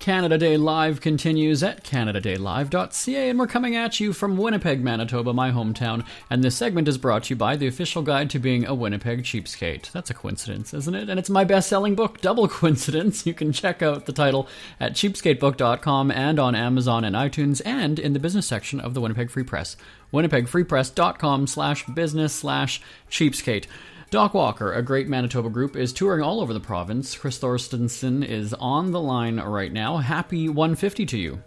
Canada Day Live continues at canadadaylive.ca, and we're coming at you from Winnipeg, Manitoba, my hometown, and this segment is brought to you by the official guide to being a Winnipeg cheapskate. That's a coincidence, isn't it? And it's my best-selling book, Double Coincidence. You can check out the title at cheapskatebook.com and on Amazon and iTunes, and in the business section of the Winnipeg Free Press, winnipegfreepress.com/business/cheapskate. Doc Walker, a great Manitoba group, is touring all over the province. Chris Thorstensen is on the line right now. Happy 150 to you.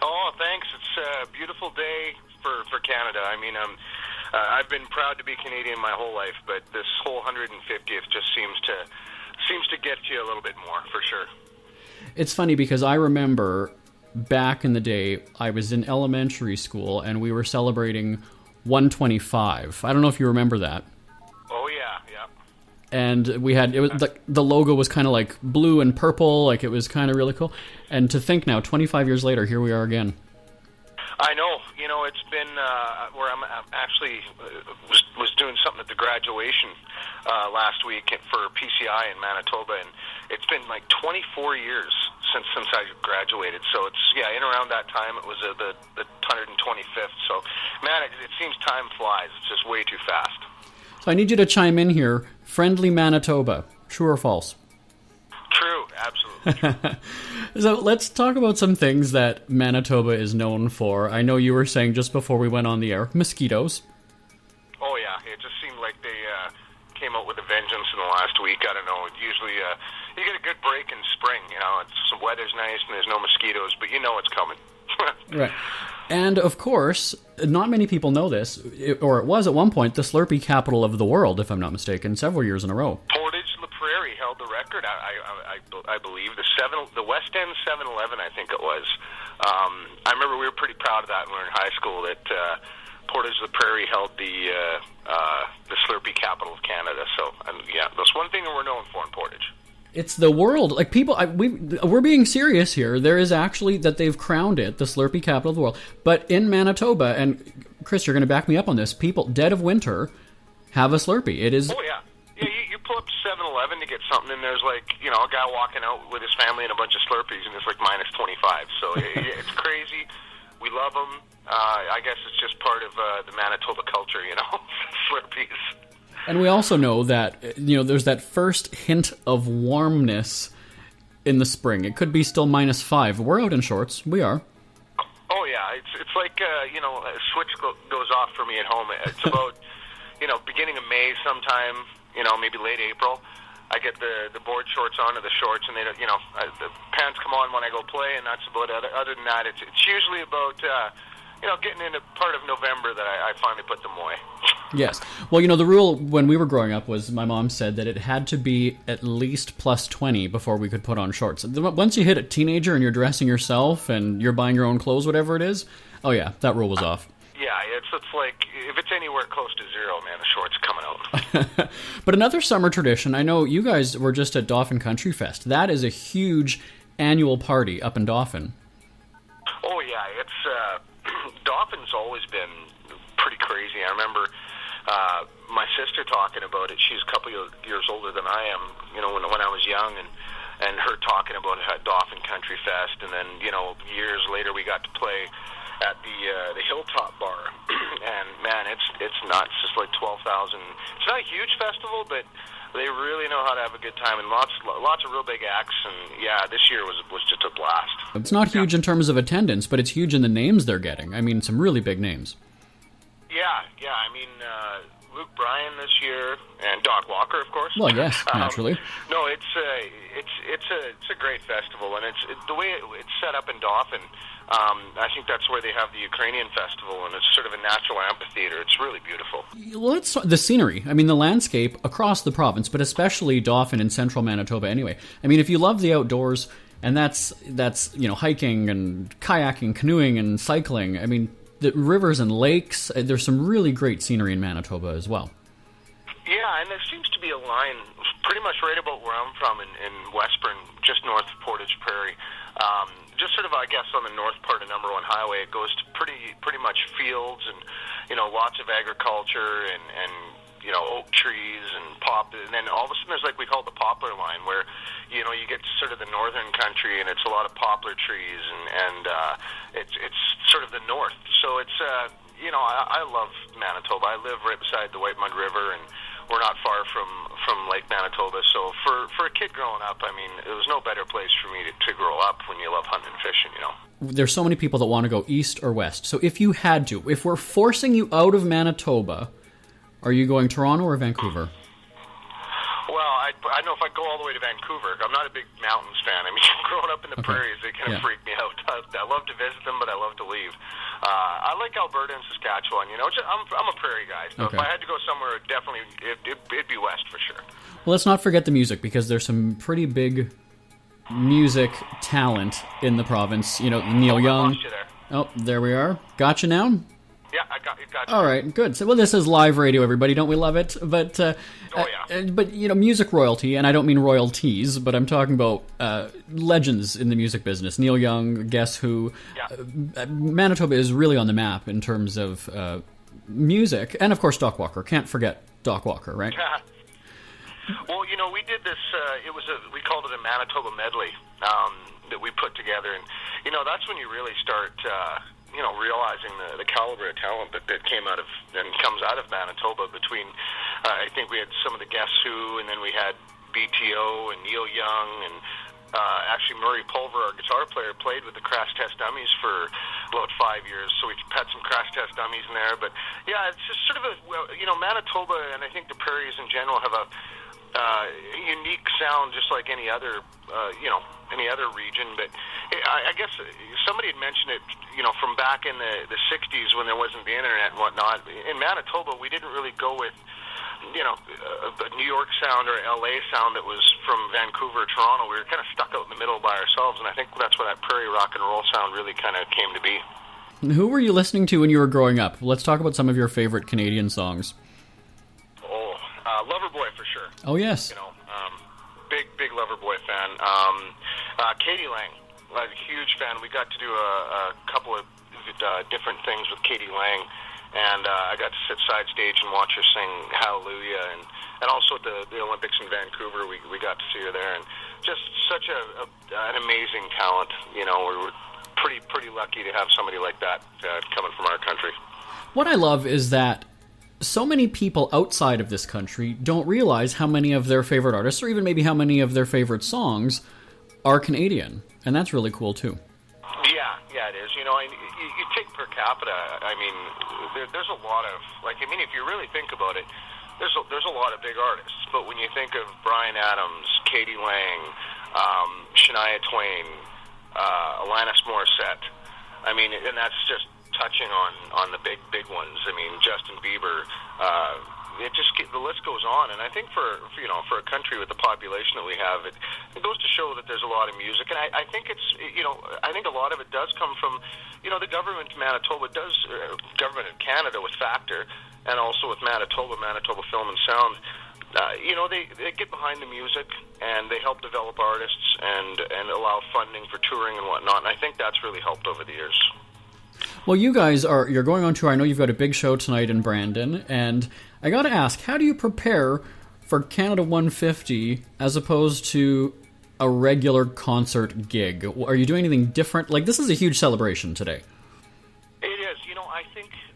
Oh, thanks. It's a beautiful day for Canada. I mean, I've been proud to be Canadian my whole life, but this whole 150th just seems to get you a little bit more, for sure. It's funny because I remember back in the day, I was in elementary school and we were celebrating 125. I don't know if you remember that. Oh, yeah. And we had, it was the logo was kind of like blue and purple, like it was kind of really cool. And to think now, 25 years later, here we are again. I know. You know, it's been where I'm actually was doing something at the graduation last week for PCI in Manitoba, and it's been like 24 years since I graduated. So it's, in around that time, it was the 125th. So, man, it seems time flies. It's just way too fast. So I need you to chime in here. Friendly Manitoba, true or false? True, absolutely true. So let's talk about some things that Manitoba is known for. I know you were saying just before we went on the air, mosquitoes. Oh yeah, it just seemed like they came out with a vengeance in the last week. I don't know. Usually you get a good break in spring. You know, the weather's nice and there's no mosquitoes, but you know it's coming. Right. And, of course, not many people know this, or it was at one point the Slurpee capital of the world, if I'm not mistaken, several years in a row. Portage-La Prairie held the record, I believe. The West End 7-Eleven, I think it was. I remember we were pretty proud of that when we were in high school, that Portage-La Prairie held the Slurpee capital of Canada. So, that's one thing that we're known for in Portage. It's the world. Like, people, we're being serious here. There is actually that they've crowned it the Slurpee capital of the world. But in Manitoba, and Chris, you're going to back me up on this, people, dead of winter, have a Slurpee. It is... Oh, yeah. Yeah, you pull up 7-Eleven to get something, and there's, like, a guy walking out with his family and a bunch of Slurpees, and it's, like, minus 25. So it's crazy. We love them. I guess it's just part of the Manitoba culture, Slurpees. And we also know that, there's that first hint of warmness in the spring. It could be still minus 5. We're out in shorts. We are. Oh, yeah. It's like, a switch goes off for me at home. It's about, beginning of May sometime, maybe late April. I get the board shorts onto the shorts, and the pants come on when I go play, and that's about it. Other than that, it's usually about... getting into part of November that I finally put them away. Yes. Well, the rule when we were growing up was my mom said that it had to be at least plus 20 before we could put on shorts. Once you hit a teenager and you're dressing yourself and you're buying your own clothes, whatever it is, oh yeah, that rule was off. Yeah, it's like, if it's anywhere close to zero, man, the shorts coming out. But another summer tradition, I know you guys were just at Dauphin Country Fest. That is a huge annual party up in Dauphin. Oh yeah, it's... Dauphin's always been pretty crazy. I remember my sister talking about it. She's a couple of years older than I am, when I was young, and her talking about it at Dauphin Country Fest. And then, years later we got to play at the Hilltop Bar. And, man, it's nuts. It's just like 12,000. It's not a huge festival, but they really know how to have a good time, and lots of real big acts, and this year was just a blast. It's not huge in terms of attendance, but it's huge in the names they're getting. I mean, some really big names. Yeah. I mean, Luke Bryan this year, and Doc Walker, of course. Well, yes, naturally. No, it's a great festival, and it's the way it's set up in Dauphin. I think that's where they have the Ukrainian festival, and it's sort of a natural amphitheater. It's really beautiful. Well, the scenery. I mean, the landscape across the province, but especially Dauphin and central Manitoba anyway. I mean, if you love the outdoors, and that's hiking and kayaking, canoeing and cycling, I mean, the rivers and lakes, there's some really great scenery in Manitoba as well. Yeah, and there seems to be a line pretty much right about where I'm from in Westburn, just north of Portage Prairie. Just sort of, I guess, on the north part of Number 1 Highway, it goes to pretty much fields and, lots of agriculture and oak trees and and then all of a sudden there's like we call it the poplar line, where you get sort of the northern country and it's a lot of poplar trees, and it's sort of the north. So it's I love Manitoba. I live right beside the White Mud River, and we're not far from Lake Manitoba. So for a kid growing up, I mean, it was no better place for me to grow up when you love hunting and fishing, There's so many people that want to go east or west. So if you had to, if we're forcing you out of Manitoba, are you going Toronto or Vancouver? Well, I know if I go all the way to Vancouver, I'm not a big mountains fan. I mean, growing up in the prairies, they kind of freak me out. I love to visit them, but I love to leave. I like Alberta and Saskatchewan. I'm a prairie guy, so if I had to go somewhere, definitely it'd be west for sure. Well, let's not forget the music, because there's some pretty big music talent in the province. Neil Young. Lost you there. Oh, there we are. Gotcha now? Yeah, I got you. All right, good. So, this is live radio, everybody. Don't we love it? But, but music royalty, and I don't mean royalties, but I'm talking about legends in the music business. Neil Young, Guess Who. Yeah. Manitoba is really on the map in terms of music, and of course Doc Walker. Can't forget Doc Walker, right? Well, we did this. We called it a Manitoba medley that we put together, and that's when you really start. Realizing the caliber of talent that came out of and comes out of Manitoba. Between, I think we had some of the Guess Who, and then we had BTO and Neil Young, and actually Murray Pulver, our guitar player, played with the Crash Test Dummies for about 5 years. So we've had some Crash Test Dummies in there. But yeah, it's just sort of Manitoba, and I think the prairies in general have a unique sound, just like any other region. But I guess somebody had mentioned it, from back in the 60s when there wasn't the internet and whatnot. In Manitoba, we didn't really go with, a New York sound or LA sound that was from Vancouver or Toronto. We were kind of stuck out in the middle by ourselves, and I think that's where that prairie rock and roll sound really kind of came to be. Who were you listening to when you were growing up? Let's talk about some of your favorite Canadian songs. Loverboy for sure. Oh, yes. Big Loverboy fan. Katie Lang, a huge fan. We got to do a couple of different things with Katie Lang, and I got to sit side stage and watch her sing Hallelujah, and also at the Olympics in Vancouver, we got to see her there, and just such an amazing talent. We're pretty lucky to have somebody like that coming from our country. What I love is that so many people outside of this country don't realize how many of their favorite artists, or even maybe how many of their favorite songs, are Canadian. And that's really cool, too. Yeah, it is. You take per capita, I mean, there's a lot of, if you really think about it, there's a lot of big artists. But when you think of Bryan Adams, Katie Lang, Shania Twain, Alanis Morissette, and that's just touching on the big ones. Justin Bieber. The list goes on, and I think for a country with the population that we have, it goes to show that there's a lot of music, and I think it's I think a lot of it does come from the government of Manitoba government of Canada with Factor, and also with Manitoba Film and Sound. They get behind the music, and they help develop artists and allow funding for touring and whatnot, and I think that's really helped over the years. Well, you're going on tour. I know you've got a big show tonight in Brandon, and I got to ask, how do you prepare for Canada 150 as opposed to a regular concert gig? Are you doing anything different? This is a huge celebration today. It is.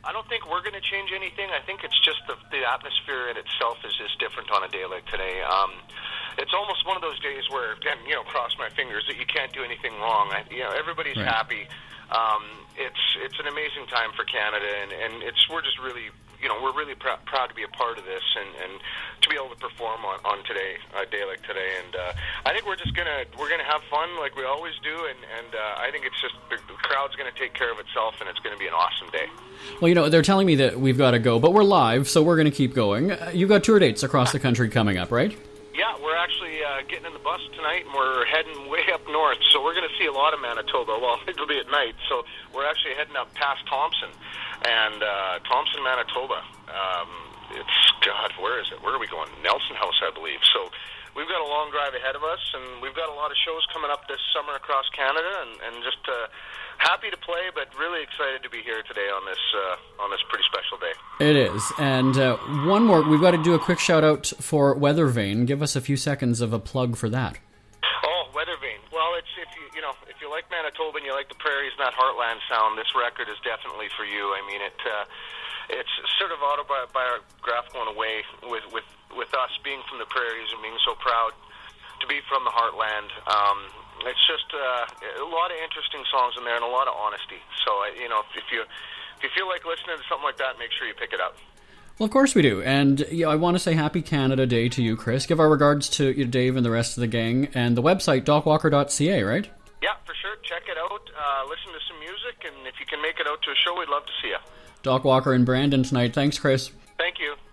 I don't think we're going to change anything. I think it's just the atmosphere in itself is different on a day like today. It's almost one of those days where, again, cross my fingers that you can't do anything wrong. Everybody's right. Happy. It's an amazing time for Canada, and we're just really, we're really proud to be a part of this and to be able to perform on today, a day like today. And I think we're gonna have fun like we always do, and I think it's just the crowd's gonna take care of itself, and it's gonna be an awesome day. Well, they're telling me that we've got to go, but we're live, so we're gonna keep going. You've got tour dates across the country coming up, right? Yeah, we're actually getting in the bus tonight, and we're heading way up north, so we're going to see a lot of Manitoba. Well, it'll be at night, so we're actually heading up past Thompson, and Thompson, Manitoba. Where is it? Where are we going? Nelson House, I believe. So we've got a long drive ahead of us, and we've got a lot of shows coming up this summer across Canada, and just happy to play, but really excited to be here today on this pretty special day. It is. And one more, we've got to do a quick shout out for Weather Vane. Give us a few seconds of a plug for that. Oh, Weather Vane. Well, it's if you like Manitoba and you like the prairies and that heartland sound, this record is definitely for you. I mean, it's sort of autobiographical in a way with us being from the prairies and being so proud to be from the heartland. It's just a lot of interesting songs in there and a lot of honesty. So, if you feel like listening to something like that, make sure you pick it up. Well, of course we do. And I want to say Happy Canada Day to you, Chris. Give our regards to Dave and the rest of the gang. And the website, docwalker.ca, right? Yeah, for sure. Check it out. Listen to some music. And if you can make it out to a show, we'd love to see you. Doc Walker and Brandon tonight. Thanks, Chris. Thank you.